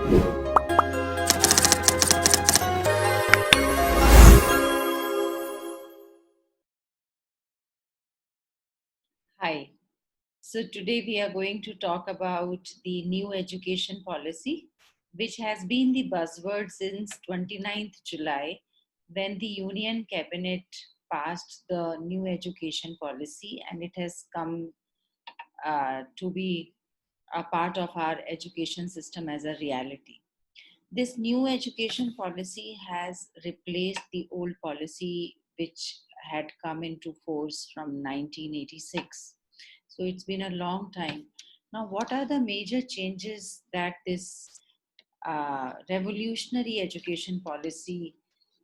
Hi. So today we are going to talk about the new education policy, which has been the buzzword since 29th July when the Union Cabinet passed the new education policy, and it has come to be a part of our education system as a reality. This new education policy has replaced the old policy which had come into force from 1986. So it's been a long time. Now, what are the major changes that this revolutionary education policy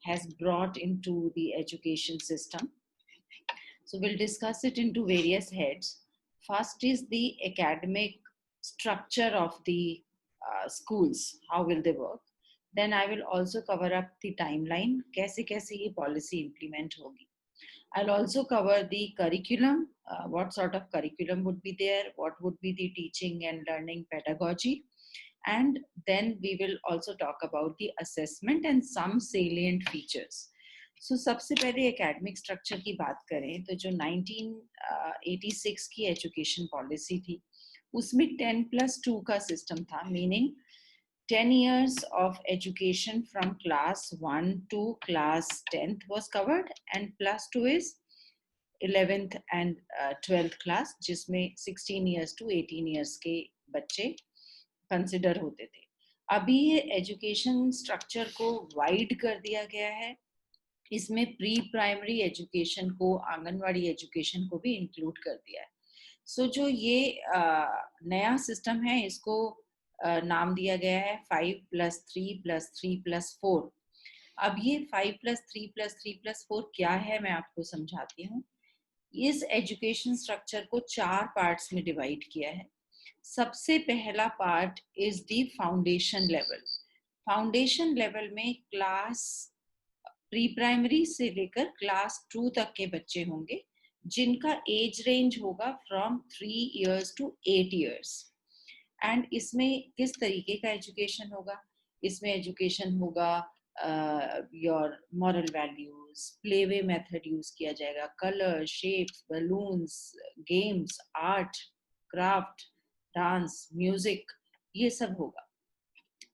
has brought into the education system? So we'll discuss it into various heads. First is the academic structure of the schools. How will they work? Then I will also cover up the timeline. कैसे कैसे ये policy implement होगी. I'll also cover the curriculum. What sort of curriculum would be there? What would be the teaching and learning pedagogy? And then we will also talk about the assessment and some salient features. So सबसे पहले academic structure की बात करें तो जो 1986 की education policy थी उसमें 10+2 का सिस्टम था, meaning 10 years of education from class 1 to class 10th was covered, and plus 2 is 11th and 12th class, जिसमें 16 years to 18 years के बच्चे कंसिडर होते थे. अभी ये एजुकेशन स्ट्रक्चर को वाइड कर दिया गया है. इसमें प्री प्राइमरी एजुकेशन को, आंगनवाड़ी एजुकेशन को भी इंक्लूड कर दिया है. सो जो ये नया सिस्टम है इसको नाम दिया गया है 5+3+3+4. अब ये 5+3+3+4 क्या है, मैं आपको समझाती हूँ. इस एजुकेशन स्ट्रक्चर को 4 पार्ट्स में डिवाइड किया है. सबसे पहला part is the foundation level. Foundation level में क्लास प्री प्राइमरी से लेकर क्लास 2 तक के बच्चे होंगे जिनका एज रेंज होगा from 3 years to 8 years. And इसमें किस तरीके का एजुकेशन होगा? इसमें एजुकेशन होगा your moral values, playway method use किया जाएगा, colour, shapes, balloons, games, art, craft, dance, music, ये सब होगा.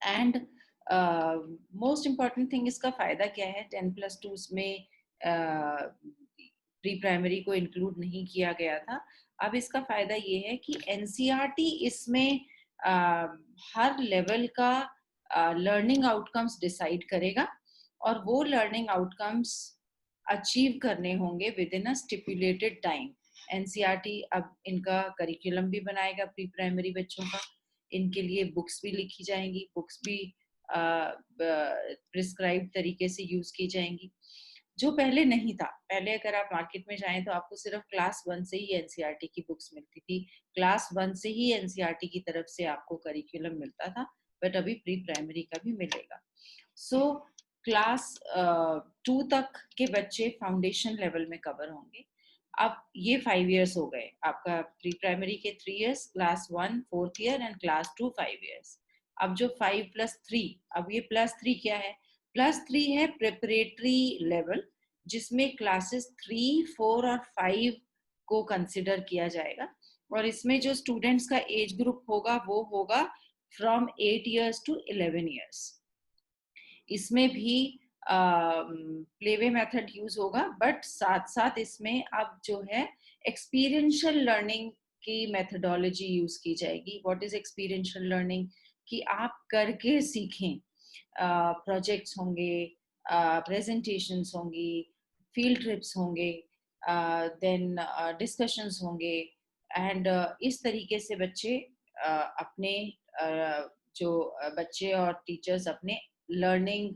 एंड मोस्ट इम्पॉर्टेंट थिंग, इसका फायदा क्या है? 10+2 में प्री प्राइमरी को इंक्लूड नहीं किया गया था. अब इसका फायदा ये है कि एनसीईआरटी इसमें हर लेवल का लर्निंग आउटकम्स डिसाइड करेगा और वो लर्निंग आउटकम्स अचीव करने होंगे with in a stipulated time. NCERT अब इनका करिकुलम भी बनाएगा प्री प्राइमरी बच्चों का. इनके लिए बुक्स भी लिखी जाएंगी, बुक्स भी प्रिस्क्राइब तरीके से यूज की जाएंगी, जो पहले नहीं था. पहले अगर आप मार्केट में जाएं तो आपको सिर्फ क्लास 1 से ही एनसीईआरटी की बुक्स मिलती थी. क्लास 1 से ही एनसीईआरटी की तरफ से आपको करिकुलम मिलता था, बट अभी प्री प्राइमरी का भी मिलेगा. सो क्लास 2 तक के बच्चे फाउंडेशन लेवल में कवर होंगे. अब ये 5 years हो गए. आपका प्री प्राइमरी के 3 years, class 1 4th year and class 2 5 years. अब जो 5+3, अब ये +3 क्या है? +3 है प्रिपरेटरी लेवल, जिसमें क्लासेस 3, 4 और 5 को कंसिडर किया जाएगा. और इसमें जो स्टूडेंट्स का एज ग्रुप होगा वो होगा फ्रॉम 8 years to 11 years. इसमें भी प्लेवे मेथड यूज होगा, बट साथ साथ इसमें अब जो है एक्सपीरियंशियल लर्निंग की मेथडोलॉजी यूज की जाएगी. What is experiential learning? कि आप करके सीखें. प्रोजेक्ट्स होंगे, प्रेजेंटेशंस होंगी, फील्ड ट्रिप्स होंगे, देन डिस्कशंस होंगे. एंड इस तरीके से बच्चे अपने जो बच्चे और टीचर्स अपने लर्निंग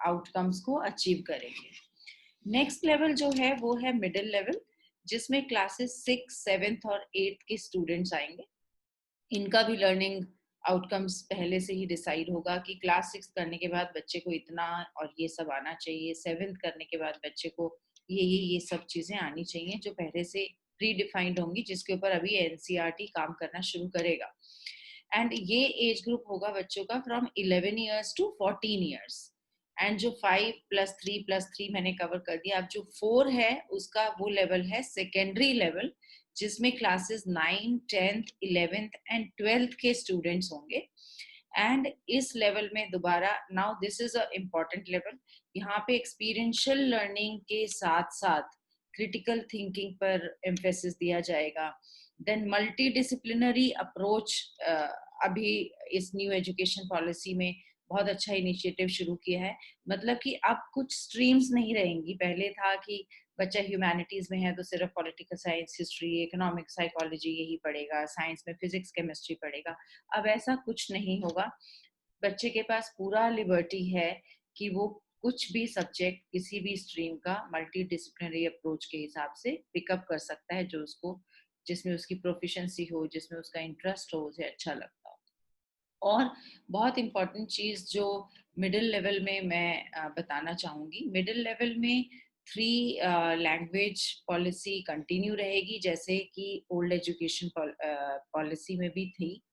आउटकम्स को अचीव करेंगे. नेक्स्ट लेवल जो है वो है मिडिल लेवल, जिसमें क्लासेस 6, 7th और 8th के स्टूडेंट्स आएंगे. इनका भी लर्निंग आउटकम्स पहले से ही डिसाइड होगा कि क्लास 6 करने के बाद बच्चे को इतना और ये सब आना चाहिए, 7th करने के बाद बच्चे को ये सब चीजें आनी चाहिए, जो पहले से प्री डिफाइंड होंगी, जिसके ऊपर अभी एनसीईआरटी काम करना शुरू करेगा. एंड ये एज ग्रुप होगा बच्चों का from 11 years to 14 years. And जो 5+3+3 मैंने कवर कर दिया। अब जो 4 है उसका वो लेवल है सेकेंडरी लेवल, जिसमें classes 9, 10th, 11th and 12th के स्टूडेंट्स होंगे। एंड इस लेवल में दोबारा, now this is a important level, यहाँ पे एक्सपीरियंशियल लर्निंग के साथ साथ क्रिटिकल थिंकिंग पर एम्फेसिस दिया जाएगा। देन मल्टी डिसिप्लिनरी अप्रोच अभी इस न्यू एजुकेशन पॉलिसी में बहुत अच्छा इनिशिएटिव शुरू किया है। मतलब कि अब कुछ स्ट्रीम्स नहीं रहेंगी। पहले था कि बच्चा ह्यूमैनिटीज में है तो सिर्फ political science, history, economics, psychology यही पढ़ेगा, साइंस में फिजिक्स, केमिस्ट्री पढ़ेगा। अब ऐसा कुछ नहीं होगा। बच्चे के पास पूरा लिबर्टी है कि वो कुछ भी सब्जेक्ट किसी भी स्ट्रीम का मल्टी डिसिप्लिनरी अप्रोच के हिसाब से पिकअप कर सकता है, जो उसको, जिसमें उसकी प्रोफिशिएंसी हो, जिसमें उसका इंटरेस्ट हो, उसे अच्छा लगता हो। और बहुत इम्पोर्टेंट चीज जो मिडिल लेवल में मैं बताना चाहूंगी, मिडिल लेवल में 3 लैंग्वेज पॉलिसी कंटिन्यू रहेगी, जैसे कि ओल्ड एजुकेशन पॉलिसी में भी थी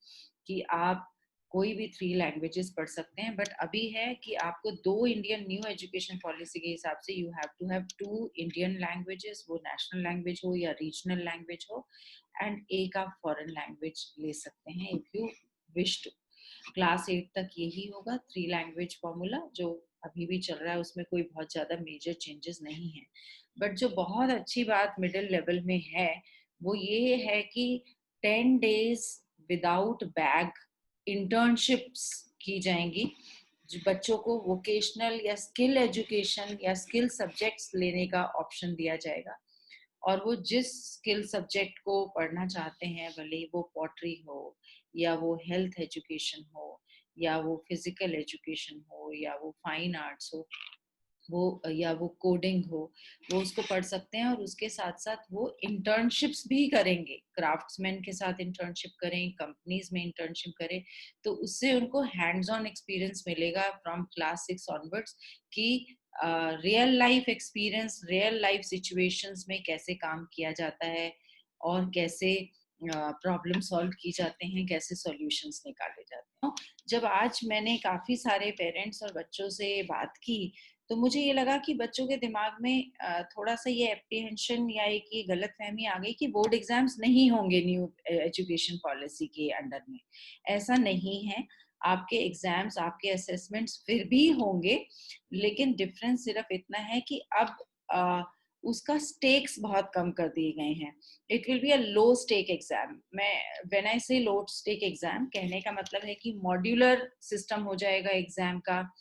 कि आप कोई भी 3 लैंग्वेजेस पढ़ सकते हैं। बट अभी है कि आपको 2 इंडियन न्यू एजुकेशन पॉलिसी के हिसाब से you have to have 2 Indian languages, वो नेशनल लैंग्वेज हो या रीजनल लैंग्वेज हो, एंड एक आप फॉरेन लैंग्वेज ले सकते हैं if you wish to. Class 8 तक यही होगा 3 लैंग्वेज फॉर्मूला, जो अभी भी चल रहा है, उसमें कोई बहुत ज्यादा मेजर चेंजेस नहीं है। बट जो बहुत अच्छी बात मिडिल लेवल में है वो ये है कि 10 डेज विदाउट बैग इंटर्नशिप्स की जाएंगी। जो बच्चों को वोकेशनल या स्किल एजुकेशन या स्किल सब्जेक्ट्स लेने का ऑप्शन दिया जाएगा, और वो जिस स्किल सब्जेक्ट को पढ़ना चाहते हैं, भले ही वो पॉटरी हो या वो हेल्थ एजुकेशन हो या वो फिजिकल एजुकेशन हो या वो फाइन आर्ट्स हो, वो या वो कोडिंग हो, वो उसको पढ़ सकते हैं। और उसके साथ साथ वो इंटर्नशिप्स भी करेंगे, क्राफ्ट्समैन के साथ इंटर्नशिप करें, कंपनीज में इंटर्नशिप करें, तो उससे उनको हैंड्स ऑन एक्सपीरियंस मिलेगा फ्रॉम क्लास 6 ऑनवर्ड्स कि real life experience, real life situations में कैसे काम किया जाता है और कैसे प्रॉब्लम सॉल्व की जाते हैं, कैसे सॉल्यूशंस निकाले जाते हैं। जब आज मैंने काफी सारे पेरेंट्स और बच्चों से बात की तो मुझे ये लगा कि बच्चों के दिमाग में थोड़ा सा ये एप्रीहेंशन या एक ये गलतफहमी आ गई कि बोर्ड एग्जाम्स नहीं होंगे न्यू एजुकेशन पॉलिसी के अंडर में। ऐसा नहीं है। आपके एग्जाम्स, आपके असेसमेंट्स फिर भी होंगे, लेकिन डिफरेंस सिर्फ इतना है कि अब उसका स्टेक्स बहुत कम कर दिए गए हैं। It will be a low stake exam. मैं when I say low stake exam, कहने का मतलब है कि मॉड्यूलर सिस्टम हो जाएगा एग्जाम का,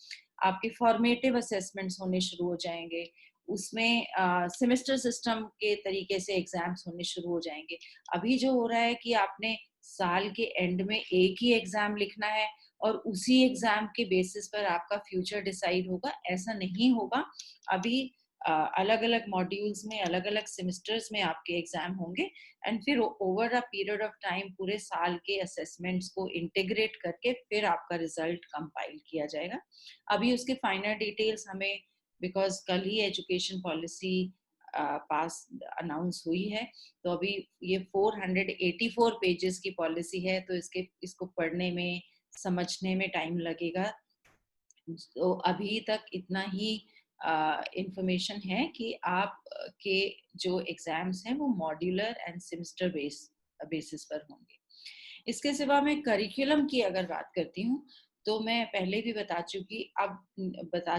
आपके फॉर्मेटिव असेसमेंट्स होने शुरू हो जाएंगे, उसमें सेमेस्टर सिस्टम के तरीके से एग्जाम्स होने शुरू हो जाएंगे। अभी जो हो रहा है कि आपने साल के एंड में एक ही एग्जाम लिखना है और उसी एग्जाम के बेसिस पर आपका फ्यूचर डिसाइड होगा, ऐसा नहीं होगा। अभी अलग अलग मॉड्यूल्स में, अलग अलग सेमेस्टर्स में आपके एग्जाम होंगे, एंड फिर over a period of time पूरे साल के असेसमेंट्स को इंटीग्रेट करके फिर आपका रिजल्ट कंपाइल किया जाएगा। अभी उसके फाइनल डिटेल्स हमें, बिकॉज कल ही एजुकेशन पॉलिसी पास अनाउंस हुई है, तो अभी ये 484 पेजेस की पॉलिसी है, तो इसको पढ़ने में, समझने में टाइम लगेगा। तो अभी तक इतना ही इंफॉर्मेशन है कि आप के जो एग्जाम्स हैं वो मॉड्यूलर एंड सेमेस्टर बेसिस पर होंगे। इसके सिवा मैं करिकुलम की अगर बात करती हूँ, तो मैं पहले भी बता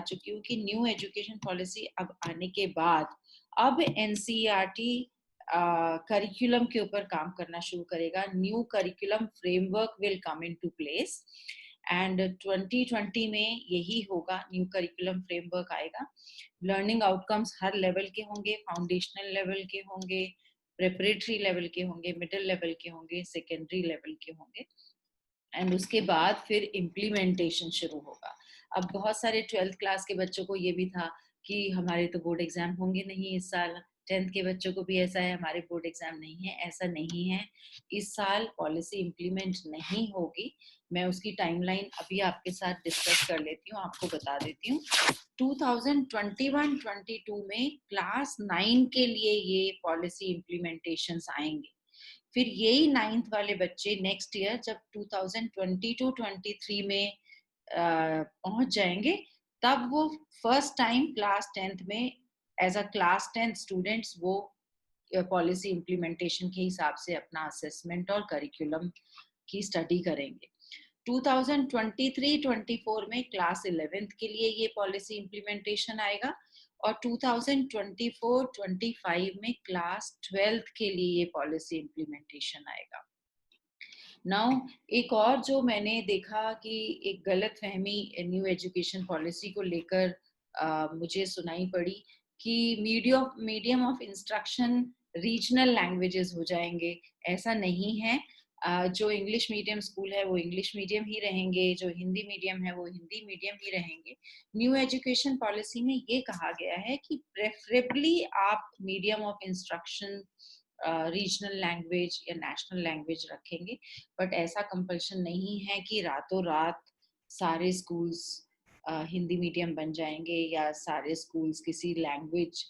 चुकी हूँ कि न्यू एजुकेशन पॉलिसी अब आने के बाद अब एनसीईआरटी करिकुलम के ऊपर काम करना शुरू करेगा। New curriculum framework will come into place, and 2020 में यही होगा, न्यू करिकुलम फ्रेमवर्क आएगा। लर्निंग आउटकम्स हर लेवल के होंगे, फाउंडेशनल लेवल के होंगे, प्रेपरेटरी लेवल के होंगे, मिडिल लेवल के होंगे, सेकेंडरी लेवल के होंगे, एंड उसके बाद फिर इम्प्लीमेंटेशन शुरू होगा। अब बहुत सारे 12th क्लास के बच्चों को ये भी था कि हमारे तो बोर्ड एग्जाम होंगे नहीं इस साल। 10th के बच्चों को भी ऐसा है, हमारे बोर्ड एग्जाम नहीं है। ऐसा नहीं है, इस साल पॉलिसी इम्प्लीमेंट नहीं होगी। मैं उसकी टाइमलाइन अभी आपके साथ डिस्कस कर लेती हूँ, आपको बता देती हूँ। 2021-22 में क्लास 9 के लिए ये पॉलिसी इम्प्लीमेंटेशंस आएंगे। फिर यही 9th वाले बच्चे नेक्स्ट ईयर जब 2022-23 में पहुंच जाएंगे, तब वो फर्स्ट टाइम क्लास 10th में एज अ क्लास 10 स्टूडेंट्स वो पॉलिसी इम्प्लीमेंटेशन के हिसाब से अपना असेसमेंट और करिकुलम की स्टडी करेंगे। 2023-24 में क्लास 11th के लिए ये पॉलिसी इम्प्लीमेंटेशन आएगा और 2024-25 में क्लास 12th के लिए ये पॉलिसी इम्प्लीमेंटेशन आएगा। नाउ एक और जो मैंने देखा कि एक गलतफहमी न्यू एजुकेशन पॉलिसी को लेकर मुझे सुनाई पड़ी कि medium of instruction regional languages हो जाएंगे। ऐसा नहीं है। जो इंग्लिश मीडियम स्कूल है वो इंग्लिश मीडियम ही रहेंगे, जो हिंदी मीडियम है वो हिंदी मीडियम ही रहेंगे। न्यू एजुकेशन पॉलिसी में ये कहा गया है कि प्रेफरेबली आप medium of instruction regional language या नेशनल लैंग्वेज रखेंगे, बट ऐसा कंपल्शन नहीं है कि रातों रात सारे स्कूल्स हिंदी मीडियम बन जाएंगे या सारे स्कूल्स किसी लैंग्वेज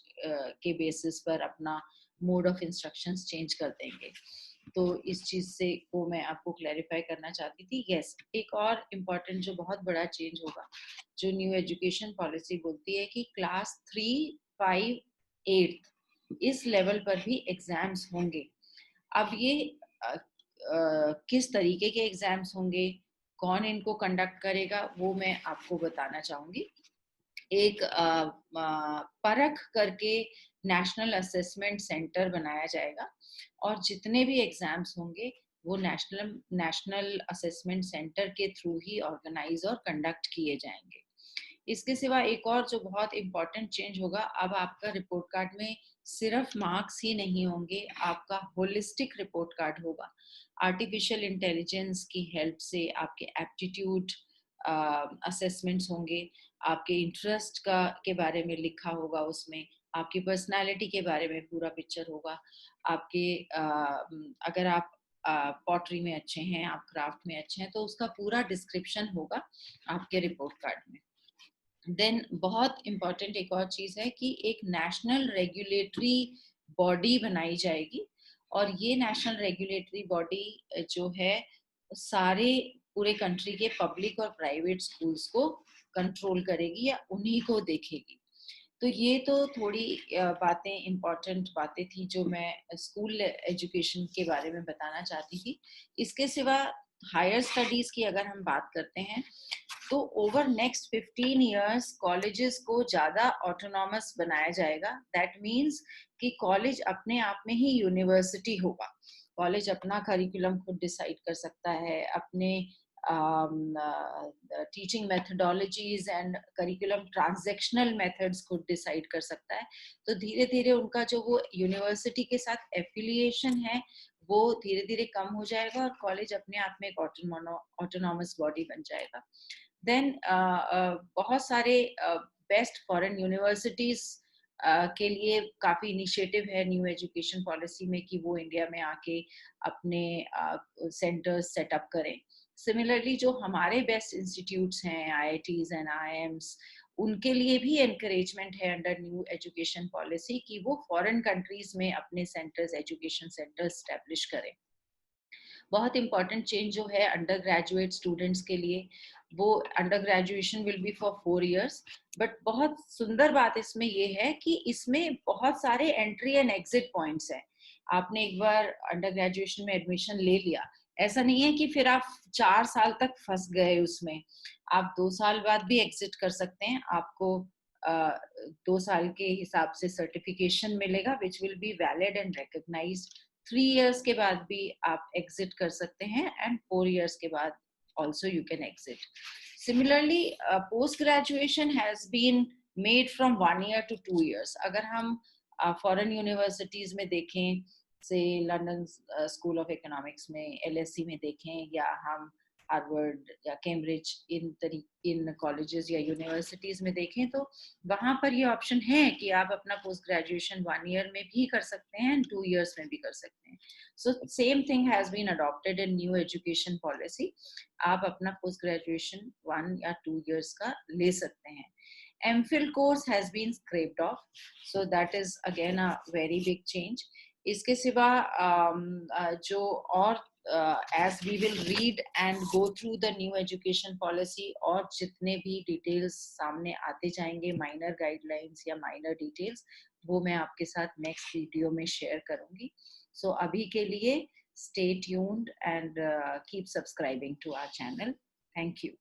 के बेसिस पर अपना मोड ऑफ इंस्ट्रक्शंस चेंज कर देंगे। तो इस चीज से को मैं आपको क्लैरिफाई करना चाहती थी। यस, एक और इम्पोर्टेंट जो बहुत बड़ा चेंज होगा, जो न्यू एजुकेशन पॉलिसी बोलती है कि क्लास 3, 5, 8 इस लेवल पर भी एग्जाम्स होंगे। अब ये किस तरीके के एग्जाम्स होंगे, कौन इनको कंडक्ट करेगा, वो मैं आपको बताना चाहूंगी। एक परख करके नेशनल असेसमेंट सेंटर बनाया जाएगा और जितने भी एग्जाम्स होंगे वो नेशनल असेसमेंट सेंटर के थ्रू ही ऑर्गेनाइज और कंडक्ट किए जाएंगे। इसके सिवा एक और जो बहुत इम्पोर्टेंट चेंज होगा, अब आपका रिपोर्ट कार्ड में सिर्फ मार्क्स ही नहीं होंगे, आपका होलिस्टिक रिपोर्ट कार्ड होगा। आर्टिफिशियल इंटेलिजेंस की हेल्प से आपके एप्टीट्यूड असेसमेंट्स होंगे, आपके इंटरेस्ट का के बारे में लिखा होगा उसमें, आपकी पर्सनालिटी के बारे में पूरा पिक्चर होगा। आपके अगर आप पॉटरी में अच्छे हैं, आप क्राफ्ट में अच्छे हैं, तो उसका पूरा डिस्क्रिप्शन होगा आपके रिपोर्ट कार्ड में। देन बहुत इम्पोर्टेंट एक और चीज है कि एक नेशनल रेगुलेटरी बॉडी बनाई जाएगी और ये नेशनल रेगुलेटरी बॉडी जो है सारे पूरे कंट्री के पब्लिक और प्राइवेट स्कूल्स को कंट्रोल करेगी या उन्हीं को देखेगी। तो ये तो थोड़ी बातें इम्पोर्टेंट बातें थी जो मैं स्कूल एजुकेशन के बारे में बताना चाहती थी। इसके सिवा हायर स्टडीज की अगर हम बात करते हैं तो ओवर नेक्स्ट 15 इयर्स कॉलेजेस को ज्यादा ऑटोनॉमस बनाया जाएगा। दैट मीन्स कि कॉलेज अपने आप में ही यूनिवर्सिटी होगा। कॉलेज अपना करिकुलम खुद डिसाइड कर सकता है, अपने teaching methodologies and curriculum transactional methods खुद डिसाइड कर सकता है। तो धीरे धीरे उनका जो वो यूनिवर्सिटी के साथ एफिलिएशन है वो धीरे धीरे कम हो जाएगा और कॉलेज अपने आप में एक ऑटोनॉमस बॉडी बन जाएगा। देन बहुत सारे बेस्ट फॉरेन यूनिवर्सिटीज के लिए काफी इनिशिएटिव है न्यू एजुकेशन पॉलिसी में कि वो इंडिया में आके अपने सेंटर्स सेटअप करें। सिमिलरली जो हमारे बेस्ट इंस्टीट्यूट्स हैं, आईआईटीज एंड आईआईएम्स, उनके लिए भी एनकरेजमेंट है अंडर न्यू एजुकेशन पॉलिसी कि वो फॉरेन कंट्रीज में अपने सेंटर्स, एजुकेशन सेंटर्स स्टैब्लिश करें। बहुत इंपॉर्टेंट चेंज जो है अंडर ग्रेजुएट स्टूडेंट्स के लिए, वो under graduation will be for 4 years, but बहुत सुंदर बात इसमें ये है कि इसमें बहुत सारे एंट्री एंड एग्जिट पॉइंट्स हैं। आपने एक बार अंडर ग्रेजुएशन में एडमिशन ले लिया, ऐसा नहीं है कि फिर आप 4 साल तक फंस गए उसमें। आप 2 साल बाद भी एग्जिट कर सकते हैं। आपको 2 साल के हिसाब से सर्टिफिकेशन मिलेगा which will be valid and recognised. 3 years के बाद भी आप एग्जिट कर सकते हैं एंड 4 years के बाद also you can exit. Similarly, post graduation has been made from 1 year to 2 years. अगर हम फॉरेन यूनिवर्सिटीज में देखें, से लंदन स्कूल ऑफ इकोनॉमिक्स में LSE में देखें, या हम हार्वर्ड या कैम्ब्रिज इन कॉलेजेस या यूनिवर्सिटीज में देखें, तो वहां पर ये ऑप्शन है कि आप अपना पोस्ट ग्रेजुएशन 1 year में भी कर सकते हैं, 2 years में भी कर सकते हैं। So same thing has been adopted in new education policy. आप अपना पोस्ट ग्रेजुएशन 1 या 2 years का ले सकते हैं। MPhil course has been scraped off, so that is again a very big change. इसके सिवा जो और as we will read and go through the new education policy और जितने भी डिटेल्स सामने आते जाएंगे, माइनर गाइडलाइंस या माइनर डिटेल्स, वो मैं आपके साथ नेक्स्ट वीडियो में शेयर करूंगी. सो अभी के लिए stay tuned and keep subscribing to our channel. Thank you.